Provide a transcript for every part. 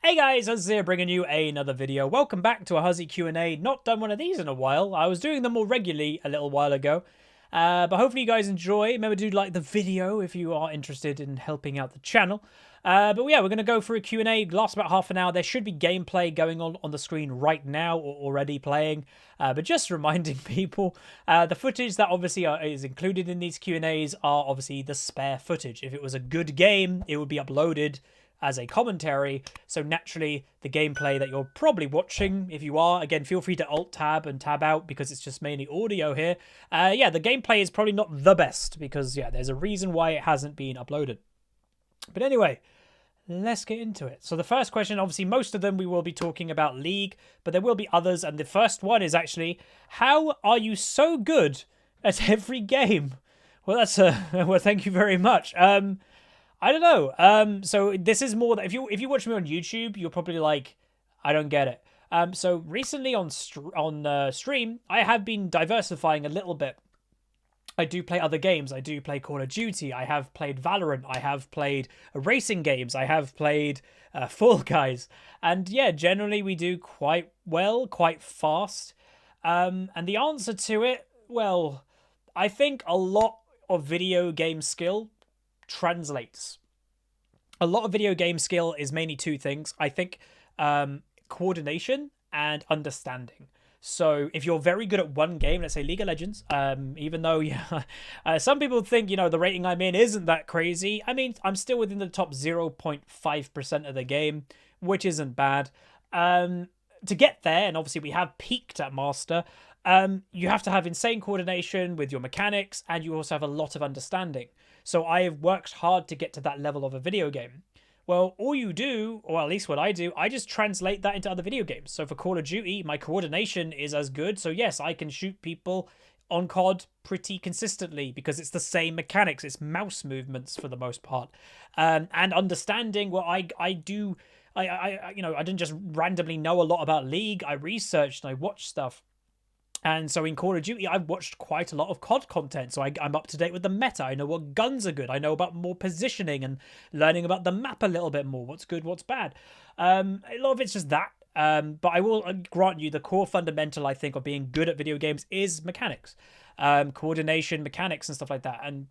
Hey guys, Huzzy here bringing you another video. Welcome back to a Huzzy Q&A. Not done one of these in a while. I was doing them more regularly a little while ago. But hopefully you guys enjoy. Remember to like the video if you are interested in helping out the channel. But yeah, we're going to go through a Q&A. Lasts about half an hour. There should be gameplay going on the screen right now or already playing. But just reminding people, the footage that obviously is included in these Q&As are obviously the spare footage. If it was a good game, it would be uploaded as a commentary, so naturally the gameplay that you're probably watching, if you are, again, feel free to alt tab and tab out because it's just mainly audio here. Yeah, the gameplay is probably not the best because, yeah, there's a reason why it hasn't been uploaded. But anyway, let's get into it. So the first question, obviously most of them we will be talking about League, but there will be others, and the first one is actually, how are you so good at every game? Well, that's well, thank you very much. I don't know. So this is more that if you watch me on YouTube, you're probably like, I don't get it. So recently on stream, I have been diversifying a little bit. I do play other games. I do play Call of Duty. I have played Valorant. I have played racing games. I have played Fall Guys. And yeah, generally we do quite well, quite fast. And the answer to it, well, I think a lot of video game skill translates. A lot of video game skill is mainly two things. I think coordination and understanding. So if you're very good at one game, let's say League of Legends, even though some people think, you know, the rating I'm in isn't that crazy. I mean, I'm still within the top 0.5% of the game, which isn't bad. To get there, and obviously we have peaked at Master, you have to have insane coordination with your mechanics, and you also have a lot of understanding. So I have worked hard to get to that level of a video game. Well, all you do, or at least what I do, I just translate that into other video games. So for Call of Duty, my coordination is as good. So yes, I can shoot people on COD pretty consistently because it's the same mechanics. It's mouse movements for the most part. And understanding what I do, I didn't just randomly know a lot about League. I researched and I watched stuff. And so in Call of Duty, I've watched quite a lot of COD content, so I'm up to date with the meta. I know what guns are good. I know about more positioning and learning about the map a little bit more. What's good, what's bad. A lot of it's just that. But I will grant you the core fundamental, I think, of being good at video games is mechanics. Coordination, mechanics, and stuff like that. And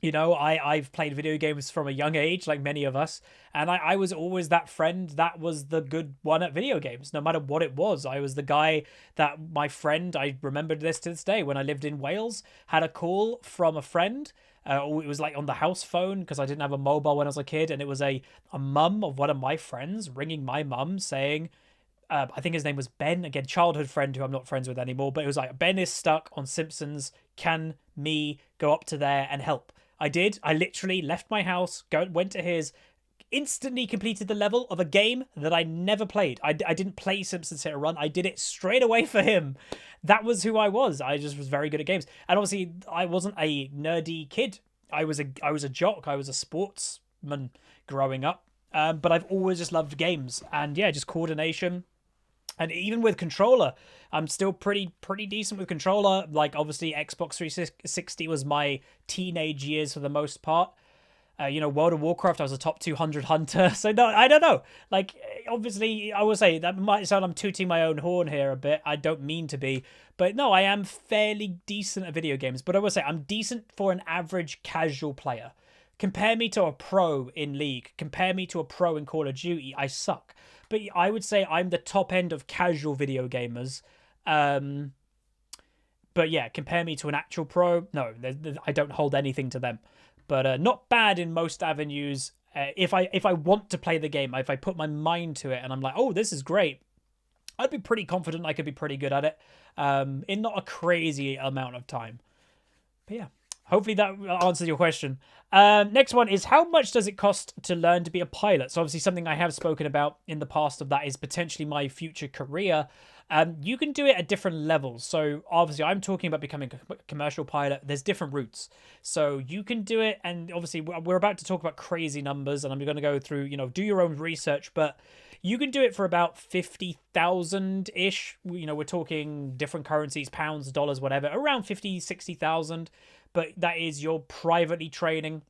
you know, I've played video games from a young age, like many of us, and I was always that friend that was the good one at video games, no matter what it was. I was the guy that my friend, I remembered this to this day, when I lived in Wales, had a call from a friend. It was like on the house phone because I didn't have a mobile when I was a kid, and it was a mum of one of my friends ringing my mum saying, I think his name was Ben, again, childhood friend who I'm not friends with anymore, but it was like, Ben is stuck on Simpsons, can me go up to there and help? I did. I literally left my house, went to his, instantly completed the level of a game that I never played. I didn't play Simpsons Hit and Run. I did it straight away for him. That was who I was. I just was very good at games. And obviously, I wasn't a nerdy kid. I was a jock. I was a sportsman growing up. But I've always just loved games. And yeah, just coordination. And even with controller, I'm still pretty decent with controller. Like, obviously, Xbox 360 was my teenage years for the most part. You know, World of Warcraft, I was a top 200 hunter. So, no, I don't know. Like, obviously, I will say, that might sound I'm tooting my own horn here a bit. I don't mean to be. But no, I am fairly decent at video games. But I will say, I'm decent for an average casual player. Compare me to a pro in League. Compare me to a pro in Call of Duty. I suck. But I would say I'm the top end of casual video gamers. But yeah, compare me to an actual pro. No, I don't hold anything to them. But not bad in most avenues. If I want to play the game, if I put my mind to it and I'm like, oh, this is great, I'd be pretty confident I could be pretty good at it in not a crazy amount of time. But yeah. Hopefully that answers your question. Next one is, how much does it cost to learn to be a pilot? So obviously something I have spoken about in the past of that is potentially my future career. You can do it at different levels. So obviously I'm talking about becoming a commercial pilot. There's different routes. So you can do it, and obviously we're about to talk about crazy numbers, and I'm going to go through, you know, do your own research, but you can do it for about 50,000-ish. You know, we're talking different currencies, pounds, dollars, whatever, around 50, 60,000. But that is you're privately training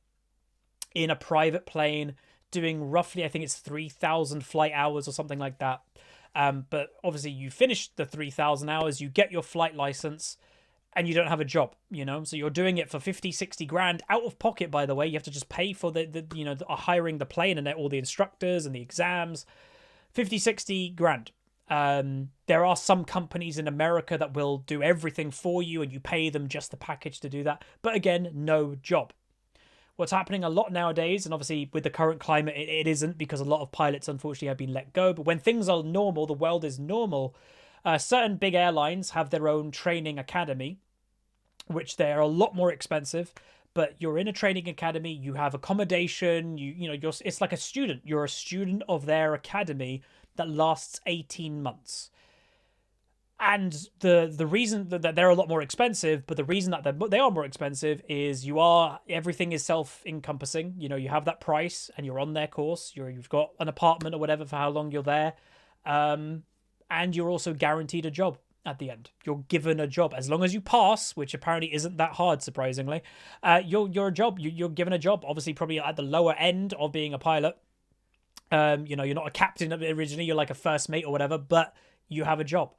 in a private plane, doing roughly, I think it's 3,000 flight hours or something like that. But obviously you finish the 3,000 hours, you get your flight license, and you don't have a job, you know? So you're doing it for 50, 60 grand out of pocket, by the way. You have to just pay for the hiring the plane and all the instructors and the exams. 50, 60 grand. There are some companies in America that will do everything for you and you pay them just the package to do that. But again, no job. What's happening a lot nowadays, and obviously with the current climate, it isn't, because a lot of pilots unfortunately have been let go. But when things are normal, the world is normal, certain big airlines have their own training academy, which they are a lot more expensive. But you're in a training academy, you have accommodation, it's like a student. You're a student of their academy that lasts 18 months. And the reason that they're a lot more expensive, but the reason that they are more expensive is everything is self-encompassing. You know, you have that price and you're on their course. You've got an apartment or whatever for how long you're there. And you're also guaranteed a job at the end. You're given a job. As long as you pass, which apparently isn't that hard, surprisingly, you're a job. You're given a job, obviously probably at the lower end of being a pilot. You're not a captain originally, you're like a first mate or whatever, but you have a job.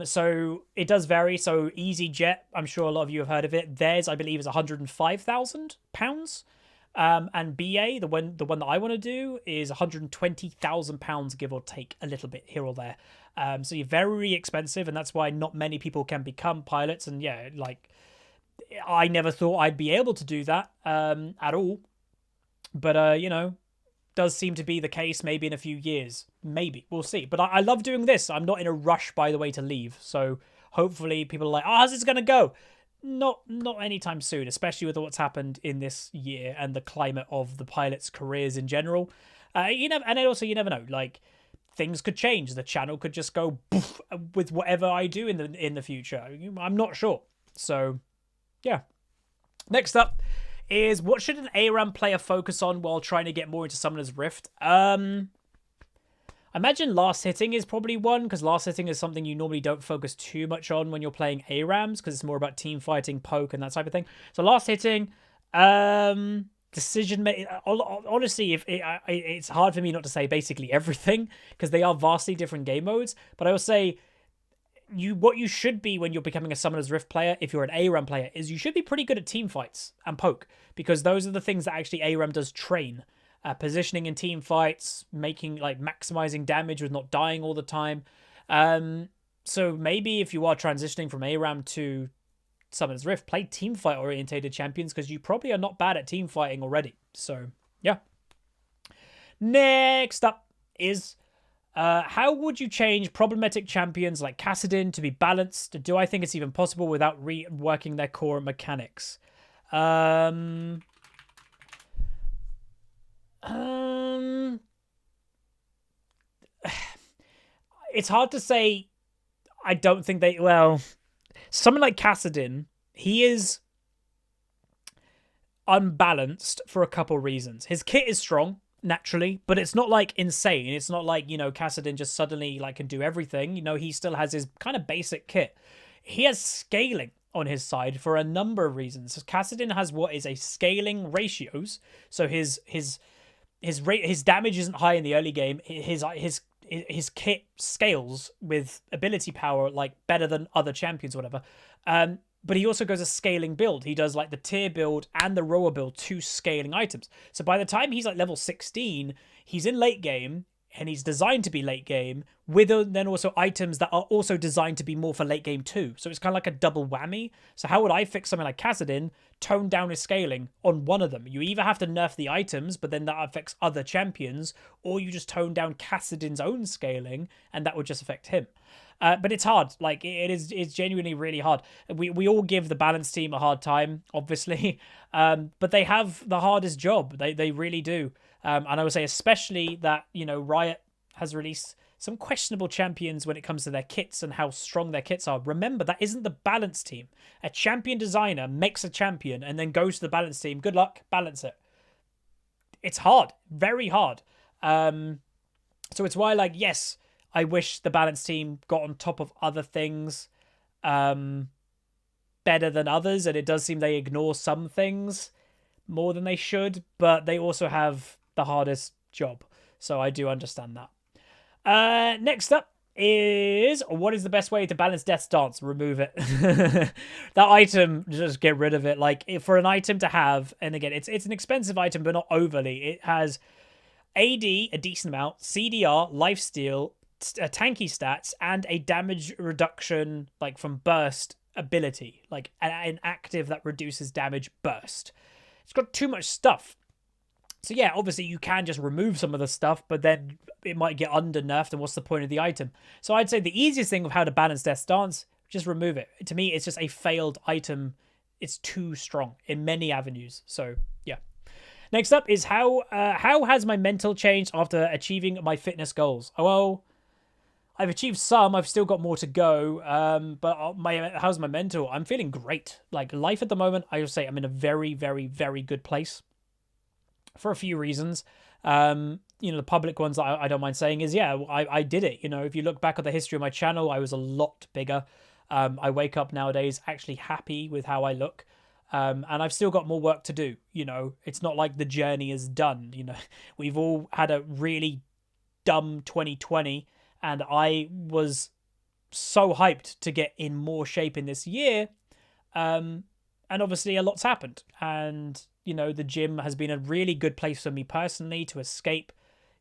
So it does vary. So EasyJet, I'm sure a lot of you have heard of it. Theirs, I believe, is £105,000. And BA, the one that I want to do, is £120,000, give or take a little bit here or there. So you're very expensive, and that's why not many people can become pilots. And yeah, like, I never thought I'd be able to do that at all. But does seem to be the case. Maybe in a few years, maybe we'll see. But I love doing this. I'm not in a rush, by the way, to leave. So hopefully people are like, oh, how's this gonna go? Not anytime soon, especially with what's happened in this year and the climate of the pilots' careers in general. You never know. Like, things could change. The channel could just go poof with whatever I do in the future. I'm not sure. So yeah. Next up is, what should an ARAM player focus on while trying to get more into Summoner's Rift? I imagine last hitting is probably one, because last hitting is something you normally don't focus too much on when you're playing ARAMs, because it's more about team fighting, poke, and that type of thing. So last hitting, decision making. Honestly, it's hard for me not to say basically everything, because they are vastly different game modes. But I will say, what you should be when you're becoming a Summoner's Rift player, if you're an ARAM player, is you should be pretty good at team fights and poke, because those are the things that actually ARAM does train. Positioning in team fights, maximizing damage with not dying all the time. So maybe if you are transitioning from ARAM to Summoner's Rift, play team fight orientated champions, because you probably are not bad at team fighting already. So yeah. Next up is, how would you change problematic champions like Kassadin to be balanced? Do I think it's even possible without reworking their core mechanics? It's hard to say. I don't think someone like Kassadin, he is unbalanced for a couple reasons. His kit is strong, naturally, but it's not like insane. It's not like, Kassadin just suddenly can do everything. He still has his kind of basic kit. He has scaling on his side for a number of reasons. Kassadin has what is a scaling ratios. So his damage isn't high in the early game. His kit scales with ability power better than other champions or whatever. But he also goes a scaling build. He does the tier build and the rower build, 2 scaling items. So by the time he's level 16, he's in late game, and he's designed to be late game, with then also items that are also designed to be more for late game too. So it's kind of like a double whammy. So how would I fix something like Kassadin? Tone down his scaling on one of them. You either have to nerf the items, but then that affects other champions, or you just tone down Kassadin's own scaling, and that would just affect him. But it's hard. It's genuinely really hard. We all give the balance team a hard time, obviously, but they have the hardest job. They really do. And I would say especially that, Riot has released some questionable champions when it comes to their kits and how strong their kits are. Remember, that isn't the balance team. A champion designer makes a champion and then goes to the balance team. Good luck, balance it. It's hard, very hard. So it's why, yes, I wish the balance team got on top of other things better than others. And it does seem they ignore some things more than they should, but they also have the hardest job. So I do understand that. Next up is, what is the best way to balance Death's Dance? Remove it. That item, just get rid of it. Like, for an item to have, and again, it's an expensive item, but not overly. It has AD, a decent amount, CDR, lifesteal, tanky stats, and a damage reduction, like from burst ability, like an active that reduces damage burst. It's got too much stuff. So yeah, obviously you can just remove some of the stuff, but then it might get under nerfed, and what's the point of the item? So I'd say the easiest thing of how to balance Death's Dance, just remove it. To me, it's just a failed item. It's too strong in many avenues. So yeah. Next up is how has my mental changed after achieving my fitness goals? Oh, well, I've achieved some. I've still got more to go. But how's my mental? I'm feeling great. Like, life at the moment, I would say I'm in a very, very, very good place for a few reasons. The public ones that I don't mind saying is, yeah, I did it. If you look back at the history of my channel, I was a lot bigger. I wake up nowadays actually happy with how I look. And I've still got more work to do. It's not like the journey is done. We've all had a really dumb 2020, and I was so hyped to get in more shape in this year. And obviously a lot's happened. And, the gym has been a really good place for me personally to escape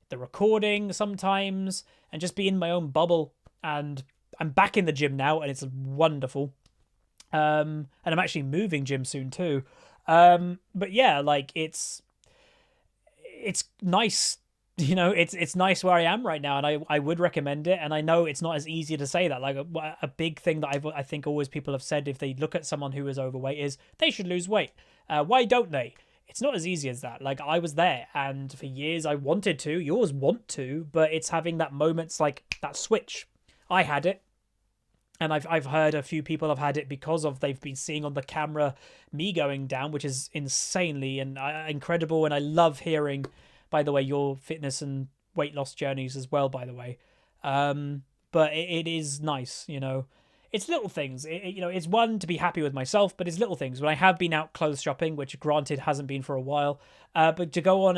the recording sometimes and just be in my own bubble. And I'm back in the gym now, and it's wonderful. And I'm actually moving gym soon too. But yeah, like it's nice, it's nice where I am right now, and I would recommend it. And I know it's not as easy to say that. Like a big thing that I think always people have said if they look at someone who is overweight is they should lose weight. Why don't they? It's not as easy as that. Like, I was there, and for years I wanted to. You always want to, but it's having that moments like that switch. I had it. And I've heard a few people have had it because of they've been seeing on the camera me going down, which is insanely and incredible. And I love hearing, by the way, your fitness and weight loss journeys as well, by the way. But it is nice, It's little things. It's one to be happy with myself, but it's little things. When I have been out clothes shopping, which granted hasn't been for a while, but to go in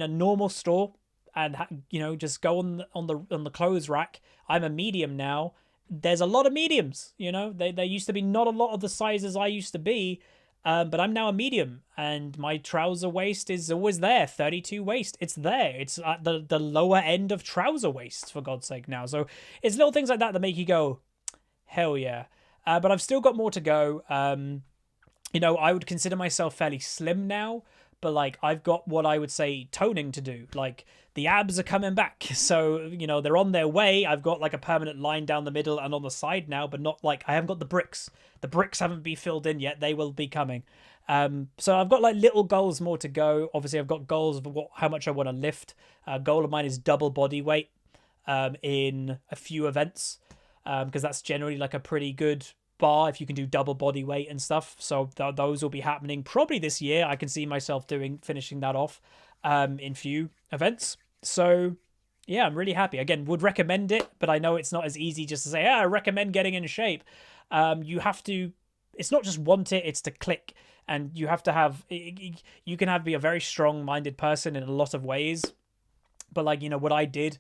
a normal store and just go on the clothes rack. I'm a medium now. There's a lot of mediums, there used to be not a lot of the sizes I used to be, but I'm now a medium, and my trouser waist is always there. 32 waist, it's there. It's at the lower end of trouser waists, for God's sake, now. So it's little things like that make you go, hell yeah. But I've still got more to go. I would consider myself fairly slim now, but like I've got what I would say toning to do. Like, the abs are coming back, so they're on their way. I've got like a permanent line down the middle and on the side now, but not like I haven't got the bricks. The bricks haven't been filled in yet. They will be coming. So I've got like little goals more to go. Obviously, I've got goals of how much I want to lift. A goal of mine is double body weight in a few events, because that's generally like a pretty good bar if you can do double body weight and stuff. So those will be happening probably this year. I can see myself finishing that off in few events. So yeah, I'm really happy. Again, would recommend it, but I know it's not as easy just to say, I recommend getting in shape. You have to, it's not just want it, it's to click. And you have to have, you can be a very strong-minded person in a lot of ways. But like, what I did,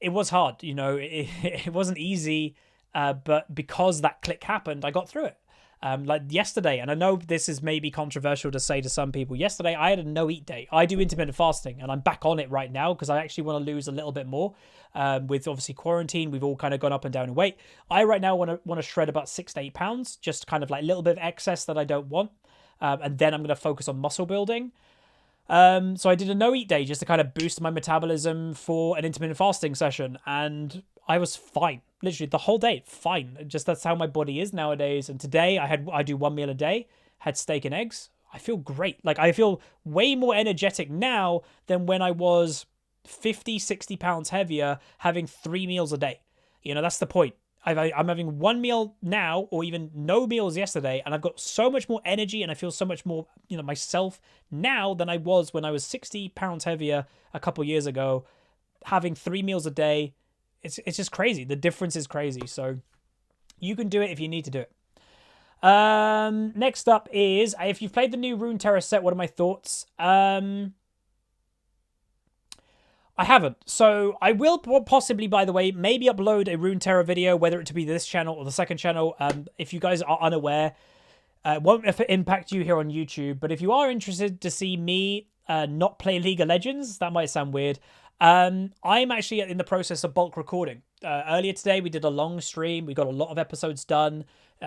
it was hard, it wasn't easy. But because that click happened, I got through it. Like yesterday, and I know this is maybe controversial to say to some people, yesterday I had a no-eat day. I do intermittent fasting, and I'm back on it right now because I actually want to lose a little bit more. With obviously quarantine, we've all kind of gone up and down in weight. I right now want to shred about 6 to 8 pounds, just kind of like a little bit of excess that I don't want. And then I'm going to focus on muscle building. So I did a no-eat day just to kind of boost my metabolism for an intermittent fasting session, and I was fine. Literally the whole day, fine. Just that's how my body is nowadays. And today I do 1 meal a day, had steak and eggs. I feel great. Like, I feel way more energetic now than when I was 50, 60 pounds heavier, having 3 meals a day. That's the point. I'm having 1 meal now, or even no meals yesterday, and I've got so much more energy, and I feel so much more, myself now than I was when I was 60 pounds heavier a couple years ago, having 3 meals a day. It's just crazy. The difference is crazy. So you can do it if you need to do it. Next up is, if you've played the new Runeterra set, what are my thoughts? I haven't. So I will possibly, by the way, maybe upload a Runeterra video, whether it to be this channel or the second channel. If you guys are unaware, it won't impact you here on YouTube. But if you are interested to see me not play League of Legends, that might sound weird. I'm actually in the process of bulk recording. Earlier today, we did a long stream. We got a lot of episodes done.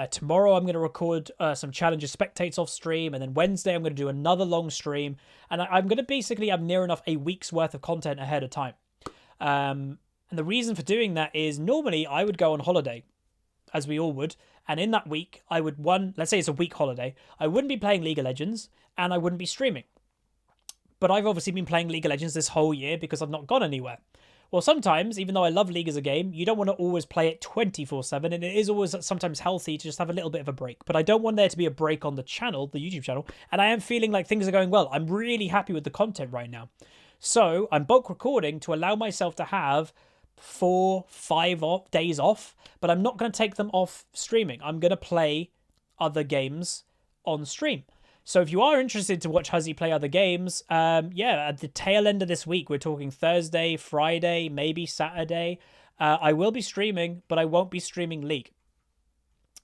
Tomorrow, I'm going to record some challenges spectates off stream. And then Wednesday, I'm going to do another long stream. And I'm going to basically have near enough a week's worth of content ahead of time. And the reason for doing that is normally I would go on holiday, as we all would. And in that week, I would, let's say it's a week holiday, I wouldn't be playing League of Legends and I wouldn't be streaming. But I've obviously been playing League of Legends this whole year because I've not gone anywhere. Well, sometimes, even though I love League as a game, you don't want to always play it 24/7, and it is always sometimes healthy to just have a little bit of a break. But I don't want there to be a break on the channel, the YouTube channel, and I am feeling like things are going well. I'm really happy with the content right now. So I'm bulk recording to allow myself to have 4-5 days off, but I'm not going to take them off streaming. I'm going to play other games on stream. So if you are interested to watch Huzzy play other games, yeah, at the tail end of this week, we're talking Thursday, Friday, maybe Saturday, I will be streaming, but I won't be streaming League.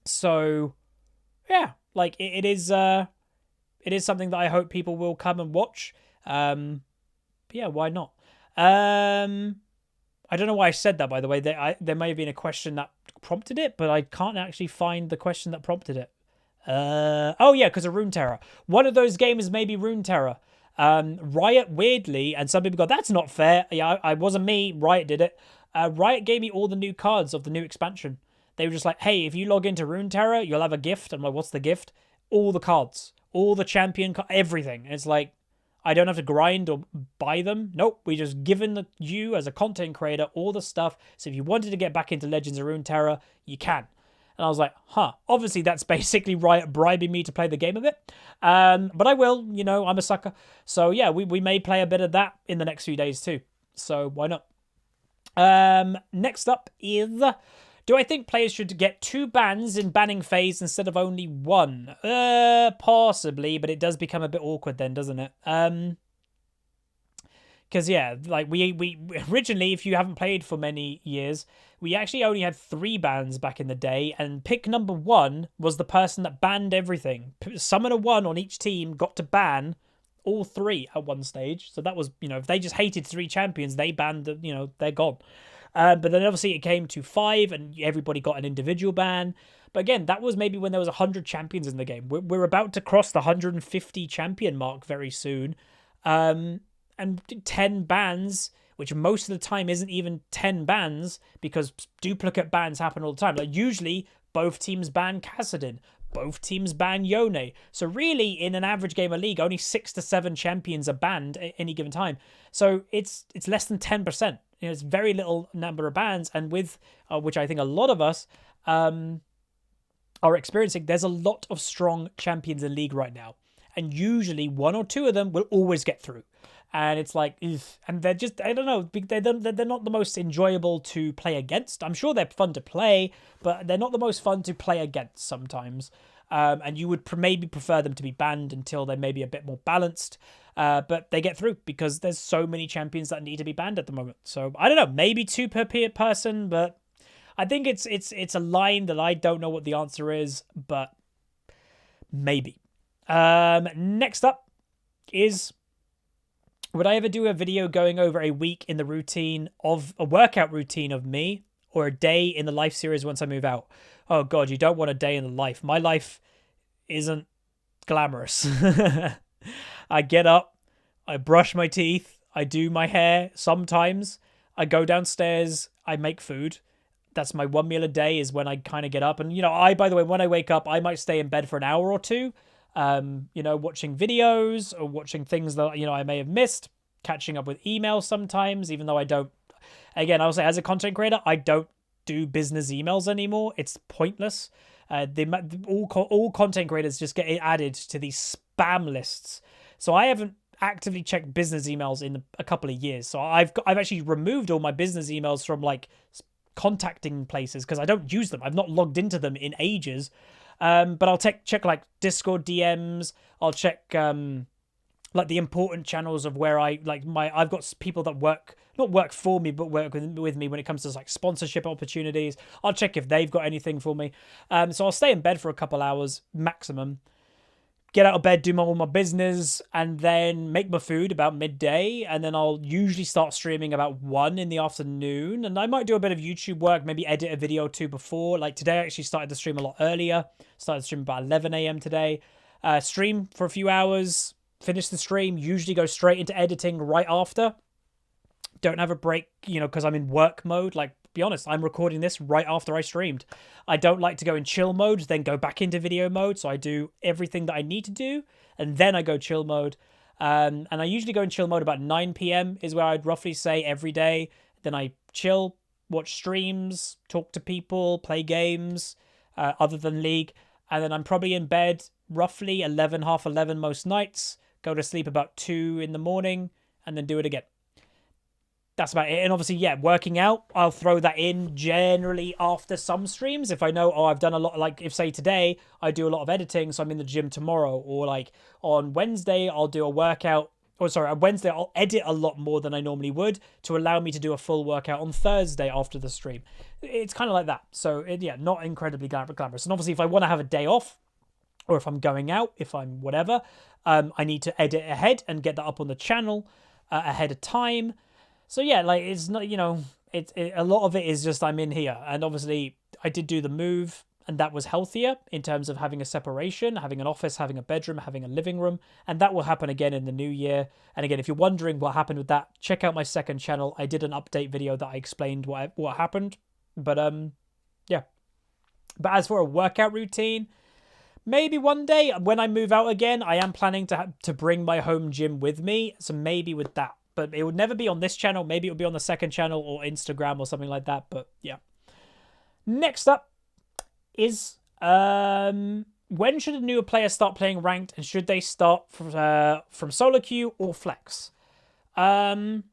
So, yeah, like it is something that I hope people will come and watch. Yeah, why not? I don't know why I said that, by the way. There may have been a question that prompted it, but I can't actually find the question that prompted it. Oh yeah, because of Runeterra. One of those games may be Runeterra. Riot, weirdly, and some people go, that's not fair. Yeah, I wasn't me. Riot did it. Riot gave me all the new cards of the new expansion. They were just like, hey, if you log into Runeterra, you'll have a gift. I'm like, what's the gift? All the cards. All the champion cards. Everything. And it's like, I don't have to grind or buy them. Nope, we just given you as a content creator all the stuff. So if you wanted to get back into Legends of Runeterra, you can. And I was like, huh, obviously that's basically Riot bribing me to play the game a bit. But I will, you know, I'm a sucker. So yeah, we may play a bit of that in the next few days too. So why not? Next up is, do I think players should get 2 bans in banning phase instead of only 1? Possibly, but it does become a bit awkward then, doesn't it? Because, yeah, like we originally, if you haven't played for many years, we actually only had 3 bans back in the day, and pick number 1 was the person that banned everything. Summoner 1 on each team got to ban all 3 at one stage. So that was, you know, if they just hated 3 champions, they banned, you know, they're gone. But then obviously it came to 5, and everybody got an individual ban. But again, that was maybe when there was 100 champions in the game. We're about to cross the 150 champion mark very soon. And 10 bans, which most of the time isn't even 10 bans, because duplicate bans happen all the time. Like usually, both teams ban Kassadin, both teams ban Yone. So really, in an average game of League, only 6 to 7 champions are banned at any given time. So it's less than 10%. You know, it's very little number of bans, and with which I think a lot of us are experiencing. There's a lot of strong champions in League right now, and usually 1 or 2 of them will always get through. And it's like, and they're just, I don't know, they're not the most enjoyable to play against. I'm sure they're fun to play, but they're not the most fun to play against sometimes. And you would maybe prefer them to be banned until they're maybe a bit more balanced. But they get through because there's so many champions that need to be banned at the moment. So I don't know, maybe 2 per person, but I think it's a line that I don't know what the answer is, but maybe. Next up is, would I ever do a video going over a week in the routine of a workout routine of me, or a day in the life series once I move out? Oh God, you don't want a day in the life. My life isn't glamorous. I get up, I brush my teeth, I do my hair. Sometimes I go downstairs, I make food. That's my 1 meal a day, is when I kind of get up. And, you know, by the way, when I wake up, I might stay in bed for an hour or 2. You know, watching videos or watching things that, you know, I may have missed, catching up with emails sometimes, even though I don't, again, I'll say as a content creator, I don't do business emails anymore. It's pointless. All content creators just get added to these spam lists. So I haven't actively checked business emails in a couple of years. So I've actually removed all my business emails from like contacting places because I don't use them. I've not logged into them in ages. But I'll check like Discord DMs. I'll check like the important channels of where I like I've got people that not work for me, but work with me when it comes to like sponsorship opportunities. I'll check if they've got anything for me. So I'll stay in bed for a couple hours maximum, get out of bed, do all my business, and then make my food about midday. And then I'll usually start streaming about 1 in the afternoon. And I might do a bit of YouTube work, maybe edit a video or two before. Like today, I actually started the stream a lot earlier. Started the stream about 11 a.m. today. Stream for a few hours, finish the stream, usually go straight into editing right after. Don't have a break, you know, because I'm in work mode. Like, be honest, I'm recording this right after I streamed. I don't like to go in chill mode, then go back into video mode. So I do everything that I need to do, and then I go chill mode. And I usually go in chill mode about 9 p.m. is where I'd roughly say every day. Then I chill, watch streams, talk to people, play games, other than League. And then I'm probably in bed roughly 11, half 11 most nights. Go to sleep about 2 in the morning, and then do it again. That's about it. And obviously, yeah, working out, I'll throw that in generally after some streams. If I know, oh, I've done a lot, like if say today, I do a lot of editing, so I'm in the gym tomorrow. Or like on Wednesday, I'll do a workout. Or sorry, on Wednesday, I'll edit a lot more than I normally would to allow me to do a full workout on Thursday after the stream. It's kind of like that. So yeah, not incredibly glamorous. And obviously, if I want to have a day off, or if I'm going out, if I'm whatever, I need to edit ahead and get that up on the channel ahead of time. So yeah, like it's not, you know, a lot of it is just I'm in here. And obviously I did do the move, and that was healthier in terms of having a separation, having an office, having a bedroom, having a living room. And that will happen again in the new year. And again, if you're wondering what happened with that, check out my second channel. I did an update video that I explained what happened. But yeah. But as for a workout routine, maybe one day when I move out again, I am planning to bring my home gym with me. So maybe with that. But it would never be on this channel. Maybe it would be on the second channel or Instagram or something like that. But yeah. Next up is when should a newer player start playing ranked, and should they start from solo queue or flex? In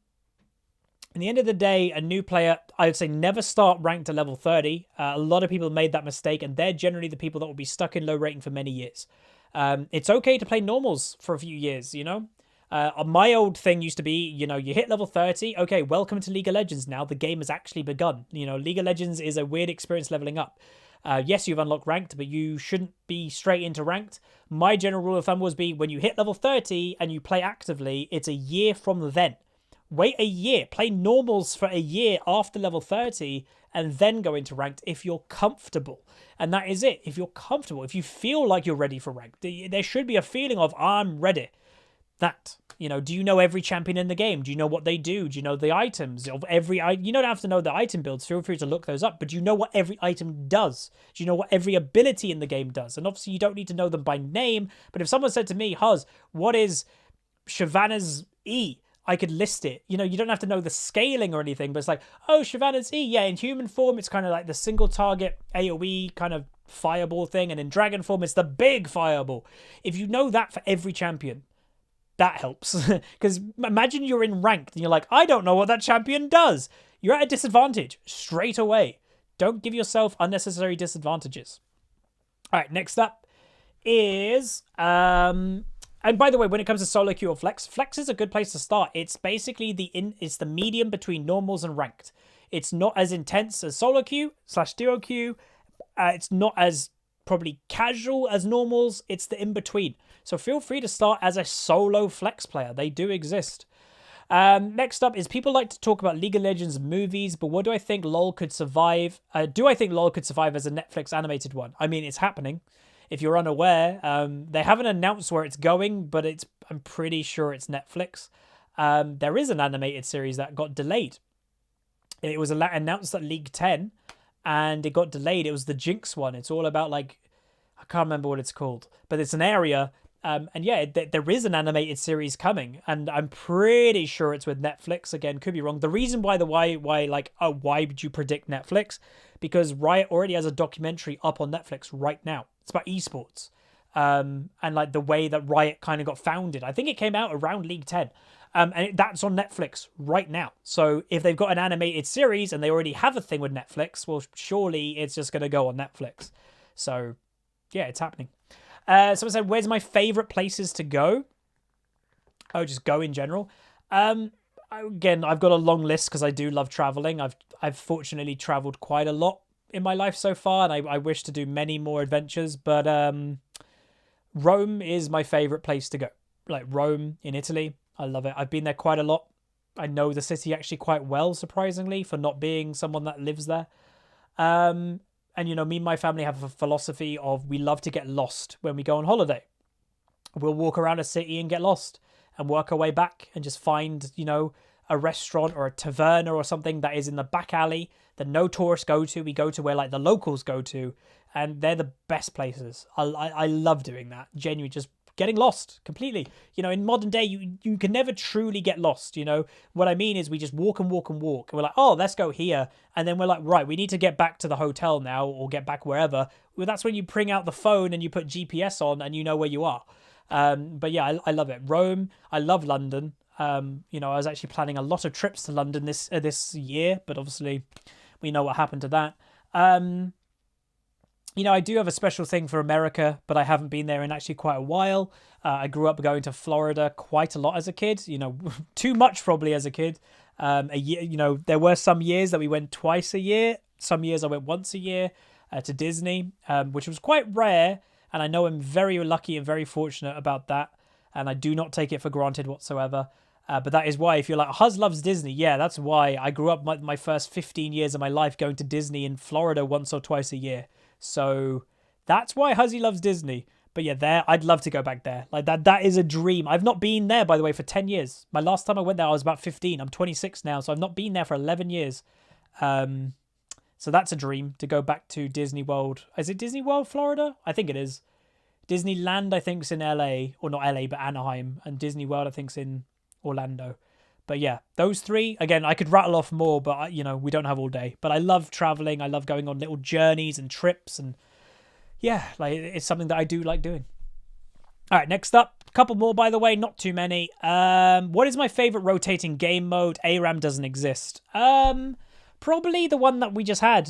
the end of the day, a new player, I would say never start ranked at level 30. A lot of people made that mistake, and they're generally the people that will be stuck in low rating for many years. It's okay to play normals for a few years, you know? My old thing used to be, you know, you hit level 30, okay, welcome to League of Legends now. The game has actually begun. You know, League of Legends is a weird experience leveling up. Yes, you've unlocked ranked, but you shouldn't be straight into ranked. My general rule of thumb was when you hit level 30 and you play actively, it's a year from then. Wait a year, play normals for a year after level 30, and then go into ranked if you're comfortable. And that is it. If you're comfortable, if you feel like you're ready for ranked, there should be a feeling of, I'm ready. That, you know, do you know every champion in the game? Do you know what they do? Do you know the items of every you don't have to know the item builds, feel free to look those up, but do you know what every item does? Do you know what every ability in the game does? And obviously you don't need to know them by name, but if someone said to me, Huz, what is Shyvana's E? I could list it. You know, you don't have to know the scaling or anything, but it's like, oh, Shyvana's E, yeah, in human form it's kind of like the single target AoE kind of fireball thing, and in dragon form it's the big fireball. If you know that for every champion, that helps. Because imagine you're in ranked and you're like, I don't know what that champion does. You're at a disadvantage straight away. Don't give yourself unnecessary disadvantages. All right, next up is... and by the way, when it comes to solo queue or flex, flex is a good place to start. It's basically it's the medium between normals and ranked. It's not as intense as solo queue / duo queue. It's not as probably casual as normals. It's the in-between. So feel free to start as a solo flex player. They do exist. Next up is people like to talk about League of Legends movies, but what do I think LoL could survive? Do I think LoL could survive as a Netflix animated one? I mean, it's happening. If you're unaware, they haven't announced where it's going, but I'm pretty sure it's Netflix. There is an animated series that got delayed. It was announced at League 10, and it got delayed. It was the Jinx one. It's all about, like, I can't remember what it's called, but it's an area. And yeah, there is an animated series coming, and I'm pretty sure it's with Netflix. Again, could be wrong. The reason why would you predict Netflix? Because Riot already has a documentary up on Netflix right now. It's about esports, and like the way that Riot kind of got founded. I think it came out around League 10, and that's on Netflix right now. So if they've got an animated series and they already have a thing with Netflix, well, surely it's just going to go on Netflix. So yeah, it's happening. Someone said, where's my favorite places to go? Oh, just go in general. Again, I've got a long list because I do love traveling. I've fortunately traveled quite a lot in my life so far, and I wish to do many more adventures. But Rome is my favorite place to go. Like Rome in Italy, I love it. I've been there quite a lot. I know the city actually quite well, surprisingly, for not being someone that lives there. And you know, me and my family have a philosophy of we love to get lost when we go on holiday. We'll walk around a city and get lost and work our way back and just find, you know, a restaurant or a taverna or something that is in the back alley that no tourists go to. We go to where like the locals go to, and they're the best places. I love doing that. Genuinely, just getting lost completely. You know, in modern day, you can never truly get lost. You know, what I mean is we just walk and walk and walk. And we're like, oh, let's go here. And then we're like, right, we need to get back to the hotel now or get back wherever. Well, that's when you bring out the phone and you put GPS on and you know where you are. But yeah, I love it. Rome. I love London. You know, I was actually planning a lot of trips to London this year, but obviously we know what happened to that. You know, I do have a special thing for America, but I haven't been there in actually quite a while. I grew up going to Florida quite a lot as a kid, you know, too much probably as a kid. A year, you know, there were some years that we went twice a year. Some years I went once a year to Disney, which was quite rare. And I know I'm very lucky and very fortunate about that. And I do not take it for granted whatsoever. But that is why, if you're like, Huz loves Disney, yeah, that's why I grew up my first 15 years of my life going to Disney in Florida once or twice a year. So that's why Huzzy loves Disney. But yeah, there, I'd love to go back there. Like that is a dream. I've not been there, by the way, for 10 years. My last time I went there, I was about 15. I'm 26 now, so I've not been there for 11 years. So that's a dream, to go back to Disney World. Is it Disney World, Florida? I think it is. Disneyland, I think, is in LA, or not LA, but Anaheim. And Disney World, I think, is in Orlando. But yeah, those three, again, I could rattle off more, but, you know, we don't have all day. But I love traveling. I love going on little journeys and trips. And yeah, like it's something that I do like doing. All right, next up, a couple more, by the way, not too many. What is my favorite rotating game mode? ARAM doesn't exist. Probably the one that we just had,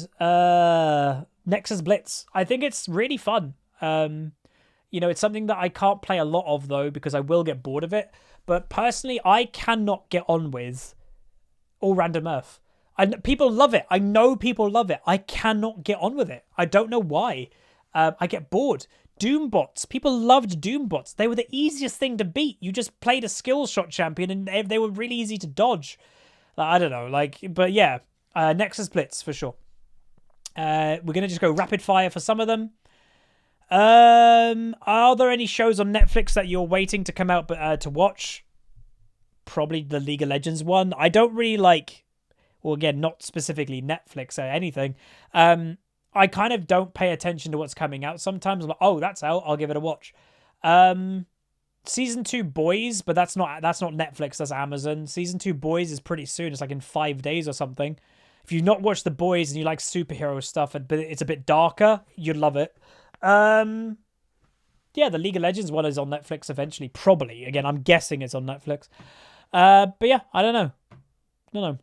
Nexus Blitz. I think it's really fun. You know, it's something that I can't play a lot of, though, because I will get bored of it. But personally, I cannot get on with All Random Earth. People love it. I know people love it. I cannot get on with it. I don't know why. I get bored. Doombots. People loved Doombots. They were the easiest thing to beat. You just played a skill shot champion and they were really easy to dodge. I don't know. But yeah, Nexus Blitz for sure. We're going to just go rapid fire for some of them. Are there any shows on Netflix that you're waiting to come out to watch? Probably the League of Legends one. I don't really like, well, again, not specifically Netflix or anything. I kind of don't pay attention to what's coming out sometimes. I'm like, oh, that's out, I'll give it a watch. Season 2 Boys, but that's not Netflix, that's Amazon. Season 2 Boys is pretty soon. It's like in 5 days or something. If you've not watched The Boys and you like superhero stuff, but it's a bit darker, you'd love it. Yeah, the League of Legends one is on Netflix eventually, probably. Again, I'm guessing it's on Netflix. But yeah, I don't know.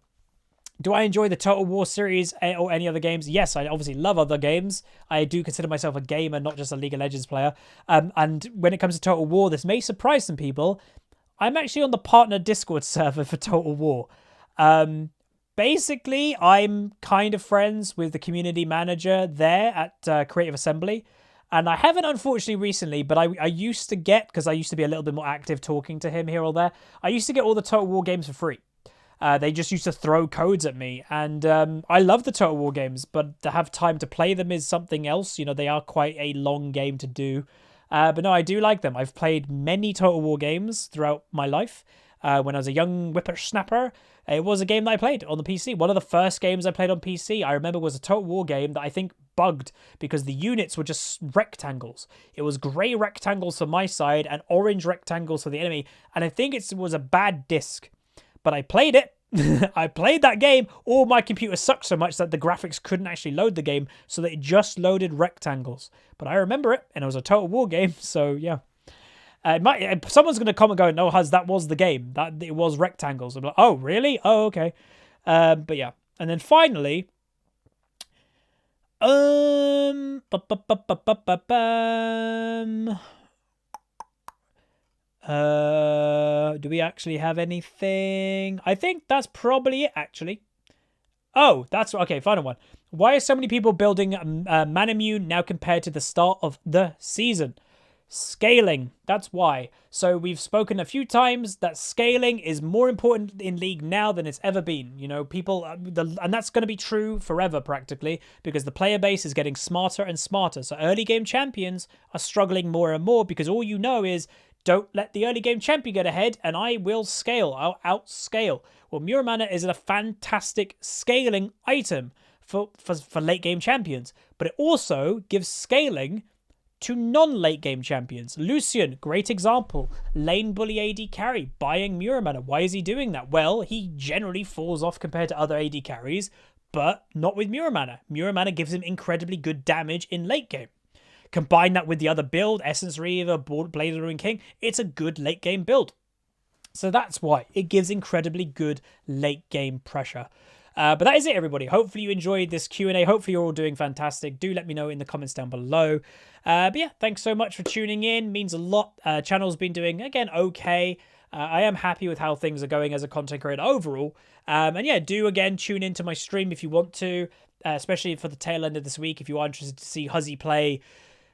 Do I enjoy the Total War series or any other games? Yes, I obviously love other games. I do consider myself a gamer, not just a League of Legends player. And when it comes to Total War, this may surprise some people. I'm actually on the partner Discord server for Total War. Basically, I'm kind of friends with the community manager there at Creative Assembly. And I haven't, unfortunately, recently, but I used to get, because I used to be a little bit more active talking to him here or there, I used to get all the Total War games for free. They just used to throw codes at me. And I love the Total War games, but to have time to play them is something else. You know, they are quite a long game to do. But no, I do like them. I've played many Total War games throughout my life. When I was a young whippersnapper, it was a game that I played on the PC. One of the first games I played on PC, I remember, was a Total War game that I think bugged because the units were just rectangles. It was grey rectangles for my side and orange rectangles for the enemy. And I think it was a bad disc. But I played it. I played that game. Or my computer sucked so much that the graphics couldn't actually load the game. So that it just loaded rectangles. But I remember it. And it was a Total War game. So yeah. Someone's going to comment going, no, Huz, that was the game. That it was rectangles. I'm like, oh, really? Oh, okay. But yeah. And then finally, Do we actually have anything? I think that's probably it, actually. Oh, that's okay. Final one. Why are so many people building Manamune now compared to the start of the season? Scaling. That's why. So we've spoken a few times that scaling is more important in League now than it's ever been. You know, people, and that's going to be true forever practically because the player base is getting smarter and smarter. So early game champions are struggling more and more because all you know is don't let the early game champion get ahead and I will scale. I'll outscale. Well, Muramana is a fantastic scaling item for late game champions, but it also gives scaling to non-late game champions. Lucian, great example. Lane bully AD carry, buying Muramana. Why is he doing that? Well, he generally falls off compared to other AD carries, but not with Muramana. Muramana gives him incredibly good damage in late game. Combine that with the other build, Essence Reaver, Blade of the Ruined King, it's a good late game build. So that's why it gives incredibly good late game pressure. But that is it, everybody. Hopefully you enjoyed this Q&A. Hopefully you're all doing fantastic. Do let me know in the comments down below. But yeah, thanks so much for tuning in. Means a lot. Channel's been doing, again, okay. I am happy with how things are going as a content creator overall. And yeah, do again tune into my stream if you want to, especially for the tail end of this week if you are interested to see Huzzy play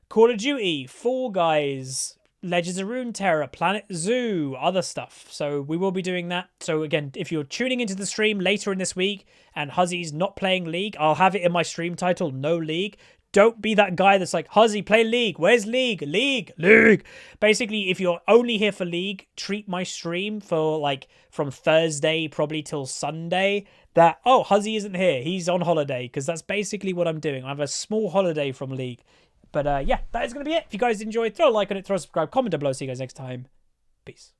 Call of Duty, Fall Guys, Legends of Runeterra, Planet Zoo, other stuff. So we will be doing that. So again, if you're tuning into the stream later in this week and Huzzy's not playing League, I'll have it in my stream title, no League. Don't be that guy that's like, Huzzy, play League. Where's League? League. Basically, if you're only here for League, treat my stream for like from Thursday probably till Sunday that, oh, Huzzy isn't here. He's on holiday because that's basically what I'm doing. I have a small holiday from League. But yeah, that is going to be it. If you guys enjoyed, throw a like on it, throw a subscribe, comment down below. See you guys next time. Peace.